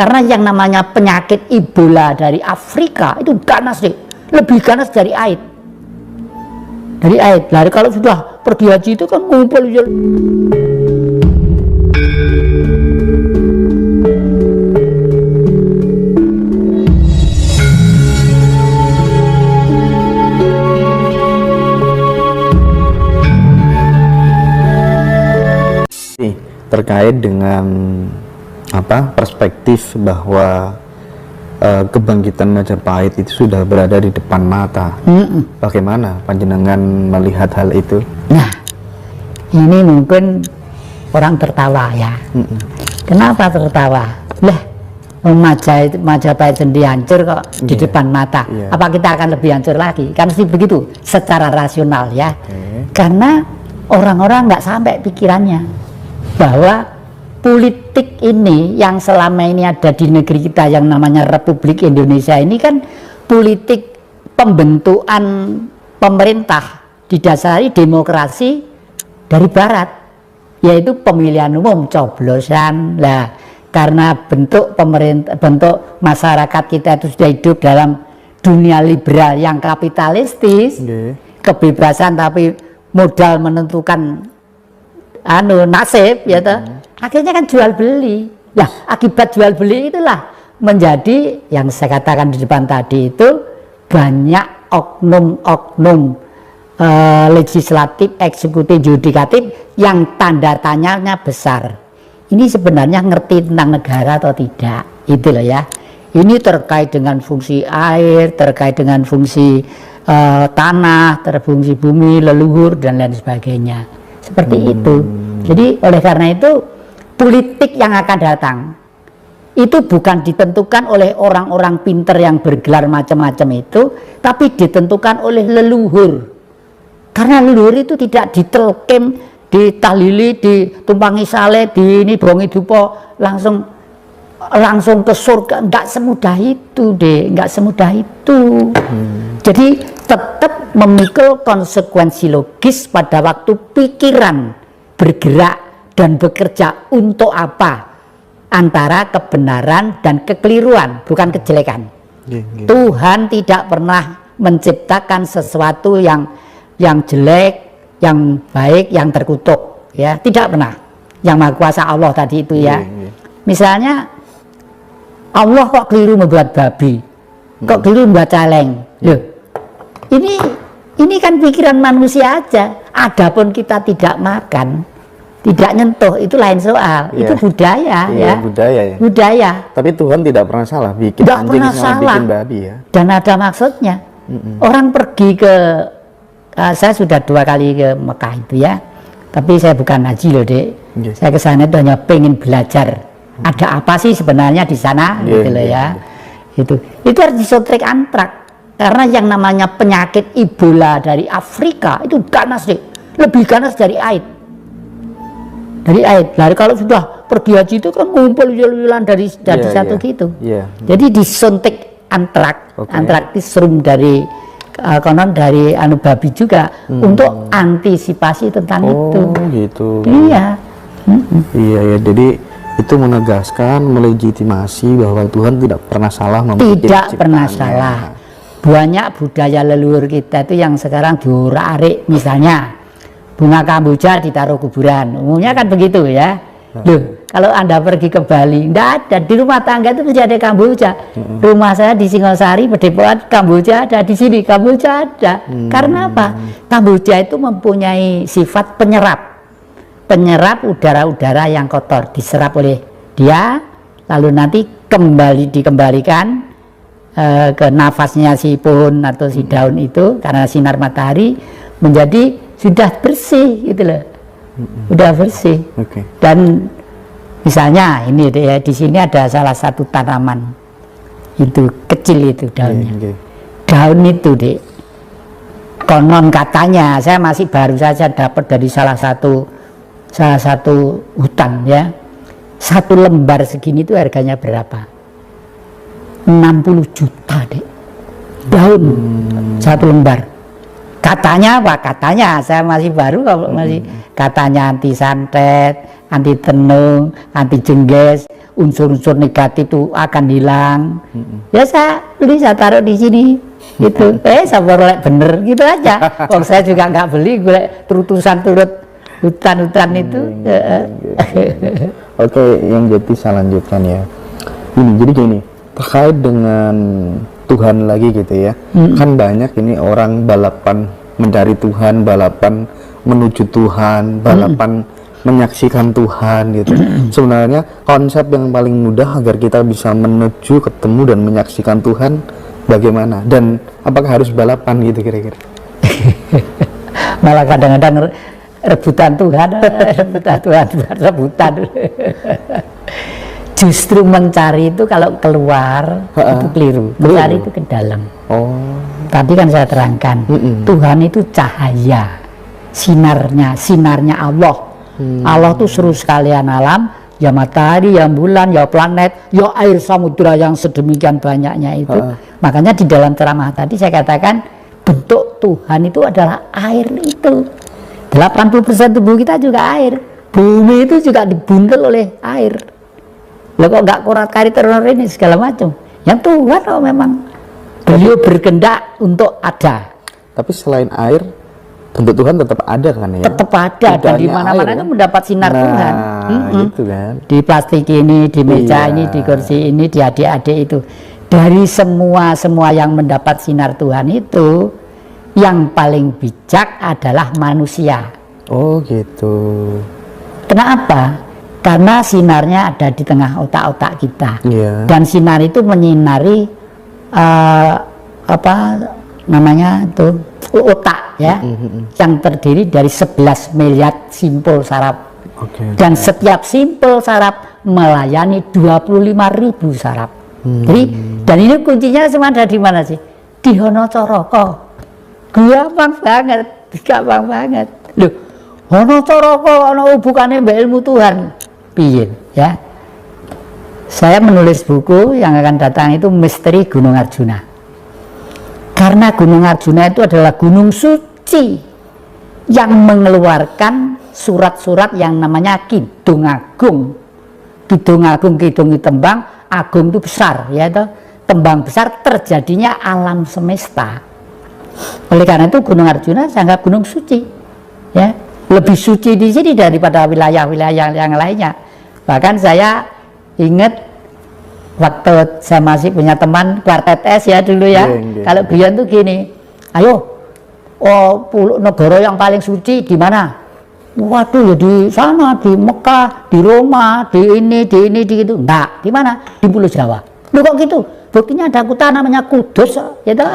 Karena yang namanya penyakit Ebola dari Afrika itu ganas deh, lebih ganas dari AIDS. Dari AIDS. Lalu kalau sudah pergi haji itu kan ngumpul. Terkait dengan perspektif bahwa kebangkitan Majapahit itu sudah berada di depan mata. Bagaimana panjenengan melihat hal itu? Nah, ini mungkin orang tertawa ya. Kenapa tertawa? Lah, Majapahit sendiri hancur kok di depan mata. Apa kita akan lebih hancur lagi? Kan sih begitu, secara rasional ya. Karena orang-orang nggak sampai pikirannya bahwa politik ini yang selama ini ada di negeri kita yang namanya Republik Indonesia ini kan politik pembentukan pemerintah didasari demokrasi dari barat, yaitu pemilihan umum, coblosan. Lah, karena bentuk pemerintah, bentuk masyarakat kita itu sudah hidup dalam dunia liberal yang kapitalistis, kebebasan tapi modal menentukan nasib ya toh. Akhirnya kan jual beli. Nah, akibat jual beli itulah menjadi yang saya katakan di depan tadi itu banyak oknum-oknum legislatif, eksekutif, yudikatif yang tanda tanyanya besar. Ini sebenarnya ngerti tentang negara atau tidak? Itu loh ya. Ini terkait dengan fungsi air, terkait dengan fungsi tanah, terfungsi bumi, leluhur dan lain sebagainya. Seperti itu. Jadi oleh karena itu politik yang akan datang itu bukan ditentukan oleh orang-orang pinter yang bergelar macam-macam itu, tapi ditentukan oleh leluhur. Karena leluhur itu tidak ditelkem, ditahlili, ditumpangi saleh, di ini bongi dupo langsung ke surga. Enggak semudah itu deh, enggak semudah itu. Jadi tetap memikul konsekuensi logis pada waktu pikiran bergerak dan bekerja untuk apa, antara kebenaran dan kekeliruan, bukan kejelekan. Tuhan tidak pernah menciptakan sesuatu yang jelek, yang baik, yang terkutuk, ya tidak pernah. Yang Maha Kuasa Allah tadi itu ya. Misalnya Allah kok keliru membuat babi, kok keliru membuat celeng. Loh, ini kan pikiran manusia aja. Adapun kita tidak makan, tidak nyentuh, itu lain soal. Itu budaya ya. Budaya. Tapi Tuhan tidak pernah salah bikin anjing sama bikin babi ya. Dan ada maksudnya. Orang pergi ke saya sudah 2 kali ke Mekah itu ya. Tapi saya bukan haji loh, Dek. Saya ke sana itu hanya pengen belajar. Ada apa sih sebenarnya di sana gitu loh ya. Itu harus disotrek antrak. Karena yang namanya penyakit Ebola dari Afrika itu ganas deh, lebih ganas dari AIDS. Dari AIDS. Lalu kalau sudah pergi haji itu kan ngumpul yulan dari satu gitu. Jadi disuntik antrak, antraktisrum dari konon dari babi juga untuk antisipasi tentang itu. Gitu. Iya. Iya ya. Jadi itu menegaskan, melegitimasi bahwa Tuhan tidak pernah salah membuat tidak pernah salah. Banyak budaya leluhur kita itu yang sekarang diurak-arik, misalnya bunga kamboja ditaruh kuburan, umumnya kan begitu ya. Loh, kalau Anda pergi ke Bali, enggak ada, di rumah tangga itu mesti ada kamboja. Rumah saya di Singosari, Padepokan, kamboja ada, di sini kamboja ada. Karena apa? Kamboja itu mempunyai sifat penyerap udara-udara yang kotor, diserap oleh dia, lalu nanti dikembalikan ke nafasnya si pohon atau si daun itu karena sinar matahari menjadi sudah bersih gitu loh, udah bersih. Dan misalnya ini ya, di sini ada salah satu tanaman itu kecil itu daunnya, daun itu Dek, konon katanya saya masih baru saja dapat dari salah satu hutan ya, 1 lembar segini itu harganya berapa? 60 juta Dek, daun 1 lembar. Katanya apa? Katanya saya masih baru, kalau masih katanya anti santet, anti tenung, anti jengges, unsur-unsur negatif itu akan hilang. Ya saya beli, saya taruh di sini gitu. Saya boleh bener gitu aja. Kalau saya juga nggak beli, gue terutusan turut hutan-hutan itu. Oke, yang jadi saya lanjutkan ya. Jadi gini, terkait dengan Tuhan lagi gitu ya. Kan banyak ini orang balapan mencari Tuhan, balapan menuju Tuhan, balapan menyaksikan Tuhan gitu. Sebenarnya konsep yang paling mudah agar kita bisa menuju, ketemu dan menyaksikan Tuhan bagaimana? Dan apakah harus balapan gitu kira-kira? Malah kadang-kadang rebutan Tuhan, rebutan. Justru mencari itu kalau keluar itu keliru, mencari itu ke dalam. Tadi kan saya terangkan, Tuhan itu cahaya, sinarnya Allah. Allah tuh seluruh sekalian alam, ya matahari, ya bulan, ya planet, ya air samudra yang sedemikian banyaknya itu. Makanya di dalam ceramah tadi saya katakan bentuk Tuhan itu adalah air itu. 80% tubuh kita juga air. Bumi itu juga dibuntel oleh air. Loh kok nggak korat-karit ini segala macam. Yang Tuhan memang beliau berkehendak untuk ada. Tapi selain air, bentuk Tuhan tetap ada kan ya? Tetap ada, dan di mana-mana kan mendapat sinar Tuhan. Gitu kan. Di plastik ini, di meja ini, di kursi ini, di adik-adik itu. Dari semua yang mendapat sinar Tuhan itu, yang paling bijak adalah manusia. Oh gitu. Kenapa? Karena sinarnya ada di tengah otak-otak kita. Dan sinar itu menyinari apa namanya itu otak ya, yang terdiri dari 11 miliar simpul saraf. Dan setiap simpul saraf melayani 25.000 saraf. Jadi, dan ini kuncinya semua ada di mana sih? Di Honocoroko. Gampang banget. Loh, Honocoroko ono hubungannya mbak ilmu Tuhan. Piye ya? Saya menulis buku yang akan datang itu Misteri Gunung Arjuna. Karena Gunung Arjuna itu adalah gunung suci yang mengeluarkan surat-surat yang namanya Kidung Agung. Kidung Agung, Kidung itu tembang, Agung itu besar ya itu. Tembang besar terjadinya alam semesta. Oleh karena itu Gunung Arjuna sangat gunung suci. Ya, lebih suci di sini daripada wilayah-wilayah yang lainnya. Bahkan saya ingat waktu saya masih punya teman kuartet S ya dulu ya. Kalau Bian tuh gini, ayo, Pulau negara yang paling suci di mana? Waduh ya di sana, di Mekah, di Roma, di ini, di itu. Enggak, di mana? Di Pulau Jawa. Loh kok gitu? Buktinya ada kota namanya Kudus, gitu.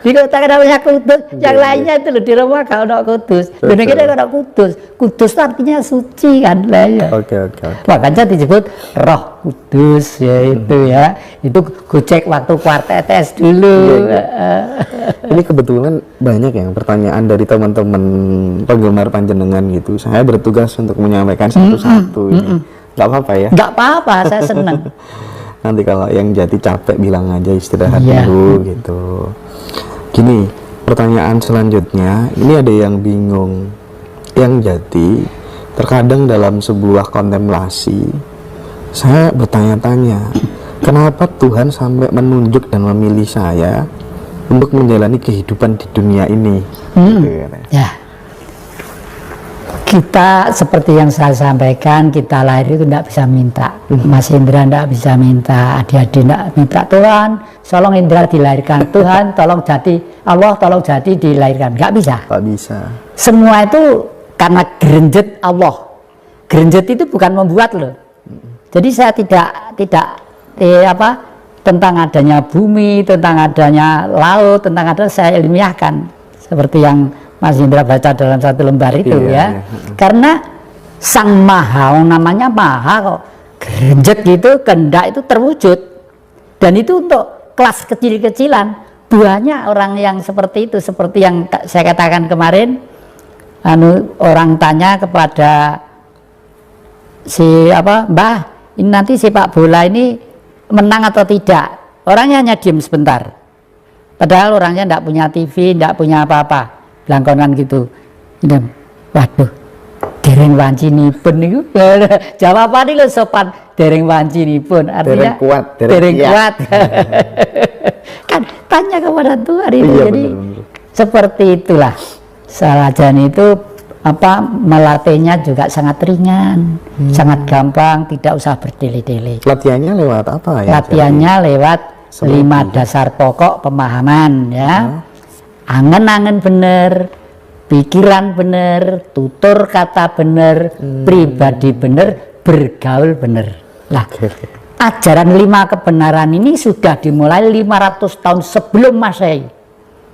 Di kota namanya Kudus, yang lainnya itu loh di Roma kalau ada Kudus. Benar kita ada Kudus. Kudus itu artinya suci kan lah ya. Oke. Makanya disebut Roh Kudus ya itu ya. Itu gocek waktu kuartet S dulu. Ini kebetulan banyak yang pertanyaan dari teman-teman penggemar panjenengan gitu. Saya bertugas untuk menyampaikan satu-satu ini. Gak apa-apa ya? Gak apa-apa, saya seneng. Nanti kalau yang jadi capek bilang aja istirahat dulu gitu. Gini, pertanyaan selanjutnya, ini ada yang bingung. Yang jadi, terkadang dalam sebuah kontemplasi, saya bertanya-tanya, kenapa Tuhan sampai menunjuk dan memilih saya untuk menjalani kehidupan di dunia ini? Ya. Kita seperti yang saya sampaikan, kita lahir itu tidak bisa minta. Mas Indra tidak bisa minta, adik-adik tidak minta. Tuhan, tolong Indra dilahirkan. Tuhan, tolong jadi Allah, tolong jadi dilahirkan. Nggak bisa. Nggak bisa. Semua itu karena gerenjet Allah. Gerenjet itu bukan membuat loh. Jadi saya tidak tentang adanya bumi, tentang adanya laut, tentang adanya saya ilmiahkan seperti yang Mas Indra baca dalam satu lembar itu ya. Karena Sang Maha, namanya Maha kok, gerenjet gitu, kehendak itu terwujud. Dan itu untuk kelas kecil-kecilan. Banyak orang yang seperti itu, seperti yang saya katakan kemarin. Orang tanya kepada Mbah, ini nanti sepak bola ini menang atau tidak? Orangnya hanya diem sebentar. Padahal orangnya tidak punya TV, tidak punya apa-apa. Langkonan gitu. Waduh, dereng wancinipun niku. Jawabane lho sopan, dereng wancinipun. Artinya dereng kuat. Kan tanya kepada Tuhan itu. Iya, jadi bener. seperti itulah. Salajan itu melatihnya juga sangat ringan, sangat gampang, tidak usah bertele-tele. Latihannya lewat apa ya? Latihannya lewat 5 dasar pokok pemahaman ya. Angen-angen bener, pikiran bener, tutur kata bener, pribadi bener, bergaul bener. Lah, ajaran 5 kebenaran ini sudah dimulai 500 tahun sebelum Masehi.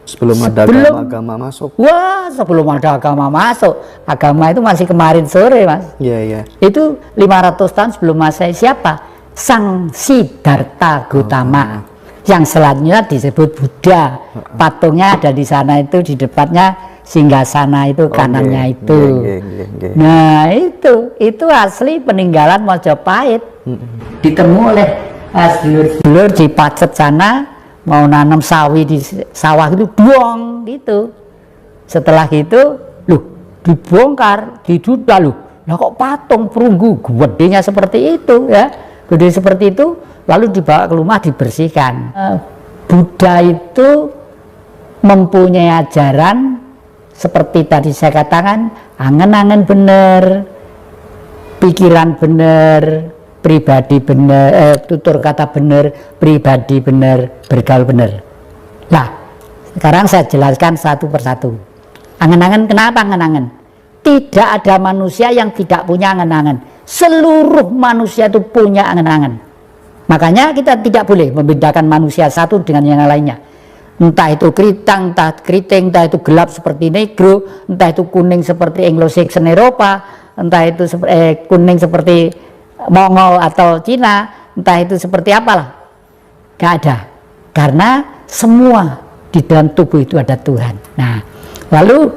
Sebelum ada agama masuk. Wah, sebelum ada agama masuk. Agama itu masih kemarin sore, Mas. Iya, iya. Itu 500 tahun sebelum Masehi. Siapa? Sang Siddhartha Gautama. Yang selanjutnya disebut Buddha. Patungnya ada di sana itu, di depannya singgasana itu, kanannya itu. Nah, itu asli peninggalan Majapahit. Ditemu oleh sedulur-sedulur di Pacet sana, mau nanam sawi di sawah itu buang gitu. Setelah gitu, loh, dibongkar, diduda loh. Lah kok patung perunggu gedenya seperti itu ya. Gede seperti itu, lalu dibawa ke rumah dibersihkan. Buddha itu mempunyai ajaran seperti tadi saya katakan, angen-angen bener, pikiran bener, pribadi bener, tutur kata bener, pribadi bener, bergaul bener. Nah, sekarang saya jelaskan satu persatu. Angen-angen, kenapa angen-angen? Tidak ada manusia yang tidak punya angen-angen. Seluruh manusia itu punya angen-angen. Makanya kita tidak boleh membedakan manusia satu dengan yang lainnya. Entah itu kritang, entah keriting, entah itu gelap seperti negro, entah itu kuning seperti Anglo-Saxon Eropa, entah itu kuning seperti Mongol atau Cina, entah itu seperti apalah. Gak ada. Karena semua di dalam tubuh itu ada Tuhan. Nah, lalu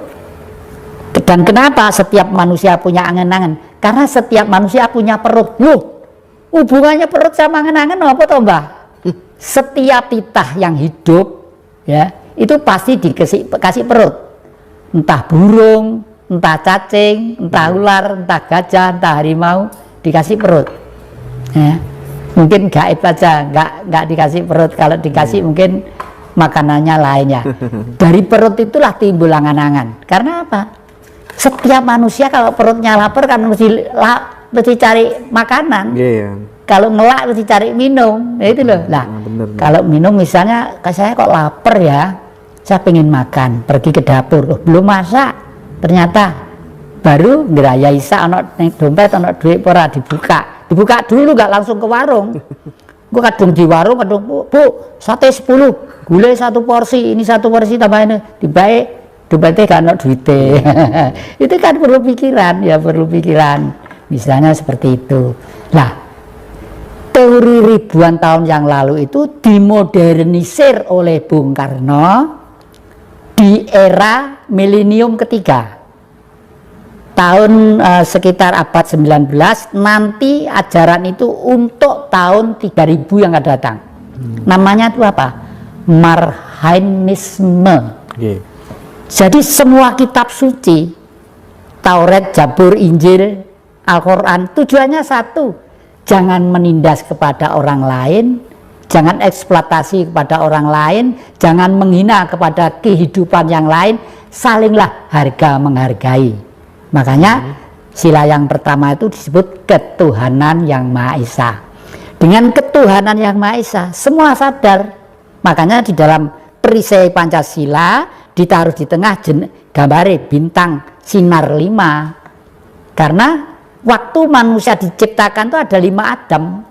dan kenapa setiap manusia punya angen-angen? Karena setiap manusia punya perut. Loh, hubungannya perut sama angen-angen apa toh, Mbah? Setiap titah yang hidup ya, itu pasti dikasih perut. Entah burung, entah cacing, entah ular, entah gajah, entah harimau, dikasih perut ya. Mungkin gaib aja, nggak dikasih perut. Kalau dikasih mungkin makanannya lainnya. Dari perut itulah timbul angan-angan. Karena apa? Setiap manusia kalau perutnya lapar kan mesti cari makanan. Kalau ngelak mesti cari minum. Ya itu loh. Lah, kalau minum misalnya saya kok lapar ya, saya pengen makan, pergi ke dapur, loh, belum masak, ternyata baru ngerayai isa anak dompet anak duit pora dibuka dulu, nggak langsung ke warung. Gue kadung di warung, kadung bu sate 10 gulai 1 porsi, ini 1 porsi tambahin dibaik dompetnya gak ada duitnya. Itu kan perlu pikiran ya, perlu pikiran misalnya seperti itu. Nah, teori ribuan tahun yang lalu itu dimodernisir oleh Bung Karno di era milenium ketiga. Tahun sekitar abad 19 nanti ajaran itu untuk tahun 3000 yang akan datang. Namanya itu apa? Marhainisme. Jadi semua kitab suci, Taurat, Zabur, Injil, Al-Quran, tujuannya satu. Jangan menindas kepada orang lain, jangan eksploitasi kepada orang lain, jangan menghina kepada kehidupan yang lain, salinglah harga menghargai. Makanya sila yang pertama itu disebut ketuhanan yang Maha Esa. Dengan ketuhanan yang Maha Esa, semua sadar. Makanya di dalam perisai Pancasila ditaruh di tengah gambare bintang sinar 5. Karena waktu manusia diciptakan itu ada 5 Adam,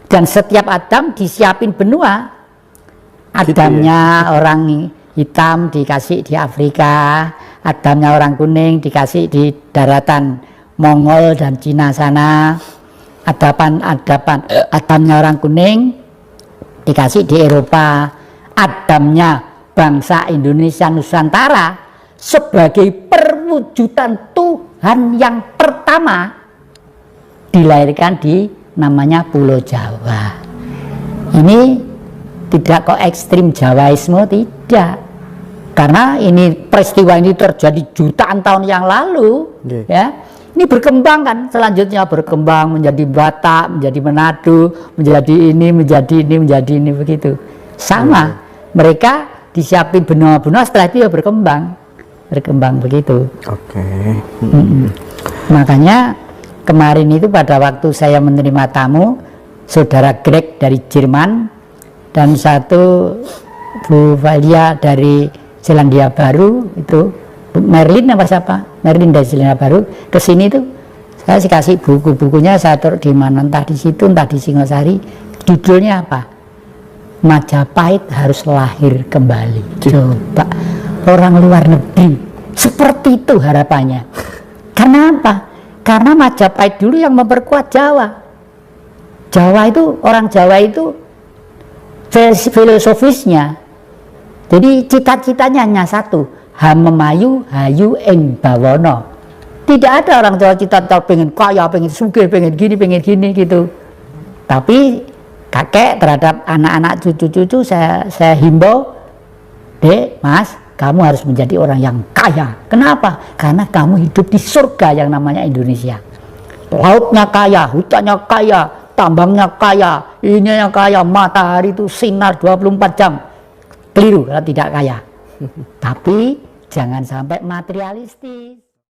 dan setiap Adam disiapin benua. Adamnya orang hitam dikasih di Afrika, Adamnya orang kuning dikasih di daratan Mongol dan Cina sana, Adamnya orang kuning dikasih di Eropa, Adamnya bangsa Indonesia Nusantara sebagai perwujudan Tuhan yang pertama dilahirkan di namanya Pulau Jawa. Ini tidak kok ekstrim Jawaisme, tidak, karena ini peristiwa ini terjadi jutaan tahun yang lalu ya. Ini berkembang kan, selanjutnya berkembang menjadi Batak, menjadi Manado, menjadi ini begitu. Sama, mereka disiapin benua-benua, setelah itu ya berkembang begitu. Oke. Makanya kemarin itu pada waktu saya menerima tamu, saudara Greg dari Jerman dan satu Bu Valia dari Selandia Baru itu. Merlin apa siapa? Merlin dari Selandia Baru ke sini tuh saya kasih buku-bukunya, saya taruh di mana, entah di situ entah di Singosari. Judulnya apa? Majapahit harus lahir kembali. Coba orang luar negeri seperti itu harapannya. Karena apa? Karena Majapahit dulu yang memperkuat Jawa. Orang Jawa itu filosofisnya. Jadi cita-citanya hanya satu. Hamemayu hayu ing bawono. Tidak ada orang Jawa cita-cita pengen kaya, pengen sugih, pengen gini gitu. Tapi kakek terhadap anak-anak cucu-cucu saya himbau, Dek, Mas, kamu harus menjadi orang yang kaya. Kenapa? Karena kamu hidup di surga yang namanya Indonesia. Lautnya kaya, hutannya kaya, tambangnya kaya, ininya kaya, matahari itu sinar 24 jam. Keliru kalau tidak kaya. Tapi jangan sampai materialistis.